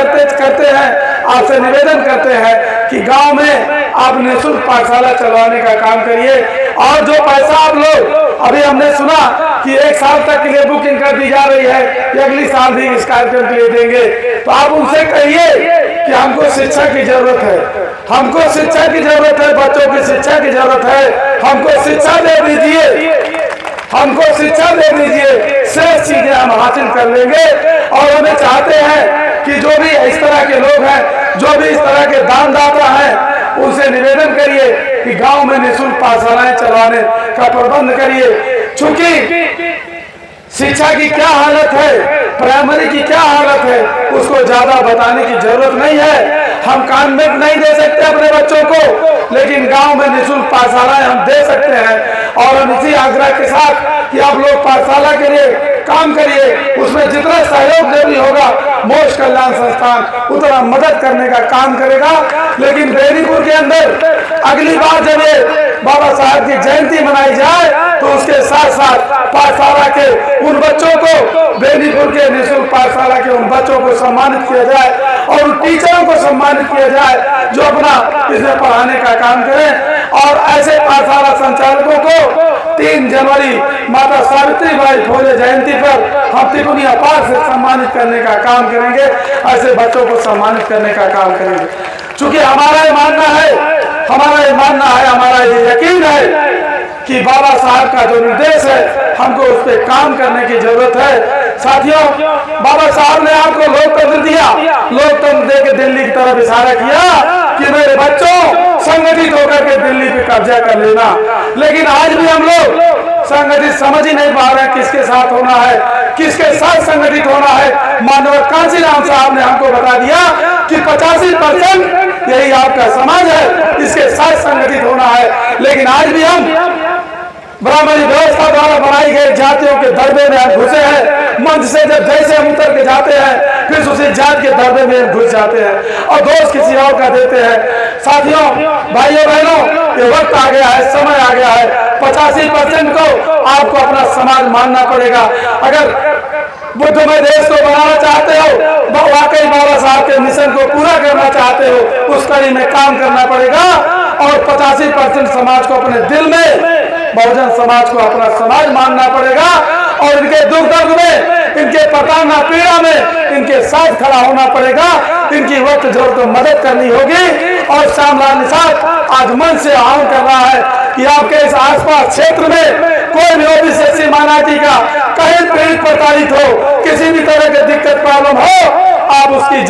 करते हैं, आपसे निवेदन करते हैं कि गांव में आप निःशुल्क पाठशाला चलवाने का काम करिए। और जो पैसा आप लोग, अभी हमने सुना कि 1 साल तक के लिए बुकिंग कर दी जा रही है, अगली साल भी इस कार्यक्रम के लिए देंगे, तो आप उनसे कहिए कि हमको शिक्षा की जरूरत है, हमको शिक्षा की जरूरत है, बच्चों की शिक्षा की जरूरत है, हमको शिक्षा दे दीजिए, हमको शिक्षा दे दीजिए, शेष चीजें हम हासिल कर लेंगे। और हमें चाहते हैं कि जो भी इस तरह के लोग हैं, जो भी इस तरह के दानदाता हैं, उनसे निवेदन करिए कि गांव में निःशुल्क पाठशालाएं चलाने का प्रबंध करिए। चूंकि शिक्षा की क्या हालत है, प्राइमरी की क्या हालत है, उसको ज्यादा बताने की जरूरत नहीं है। हम कॉन्वेंट नहीं दे सकते अपने बच्चों को, लेकिन गांव में निःशुल्क पाठशालाएं हम दे सकते हैं। और हम इसी आग्रह के साथ कि आप लोग पाठशाला के लिए काम करिए, उसमें जितना सहयोग जरूरी होगा मोक्ष कल्याण संस्थान उतना मदद करने का काम करेगा। लेकिन बेनीपुर के अंदर अगली बार जब ये बाबा साहब की जयंती मनाई जाए, तो उसके साथ साथ पाठशाला के उन बच्चों को, बेनीपुर के निःशुल्क पाठशाला के उन बच्चों को सम्मानित किया जाए और उन टीचरों को सम्मानित किया जाए जो अपना इसमें पढ़ाने का काम करें। और ऐसे पाठशाला संचालकों को 3 जनवरी माता सावित्रीबाई फुले जयंती पर हम तिकोनी अपार से सम्मानित करने का काम करेंगे, ऐसे बच्चों को सम्मानित करने का काम करेंगे। चूंकि हमारा ये मानना है, हमारा ये यकीन है कि बाबा साहब का जो निर्देश है, हमको उस पर काम करने की जरूरत है। साथियों, बाबा साहब ने आपको लोकतंत्र दिया, लोकतंत्र दे के दिल्ली की तरफ इशारा किया कि मेरे बच्चों संगठित होकर के दिल्ली पे कब्जा कर लेना। लेकिन आज भी हम लोग संगठित समझ ही नहीं पा रहे हैं किसके साथ होना है, किसके साथ संगठित होना है। मानव कांशीराम साहब ने हमको बता दिया कि 85% यही आपका समाज है, इसके साथ संगठित होना है। लेकिन आज भी हम ब्राह्मणी व्यवस्था द्वारा बनाई गई जातियों के दरबे में हम घुसे हैं। मंच से जब जैसे हम उतर के जाते हैं, फिर उसी जात के दरबे में घुस जाते हैं और दोष किसी और का देते हैं। साथियों, भाइयों बहनों, ये वक्त आ गया है, समय आ गया है। 85% को आपको अपना समाज मानना पड़ेगा। अगर बुद्धमय देश को बनाना चाहते हो, वाकई बाबा साहब के मिशन को पूरा करना चाहते हो, उस कड़ी में काम करना पड़ेगा। और 85% समाज को अपने दिल में, बहुजन समाज को अपना समाज मानना पड़ेगा और इनके दुख दर्द में, इनके प्रताड़ना पीड़ा में इनके साथ खड़ा होना पड़ेगा। इनकी वक्त जरूरत तो मदद करनी होगी। और श्यामलाल निषाद आज मन से आह्वान कर रहा है कि आपके इस आसपास क्षेत्र में कोई भी ओबीसी माइनॉरिटी का कहीं पीड़ित प्रताड़ित हो, किसी भी तरह की दिक्कत प्रॉब्लम हो, आप उसकी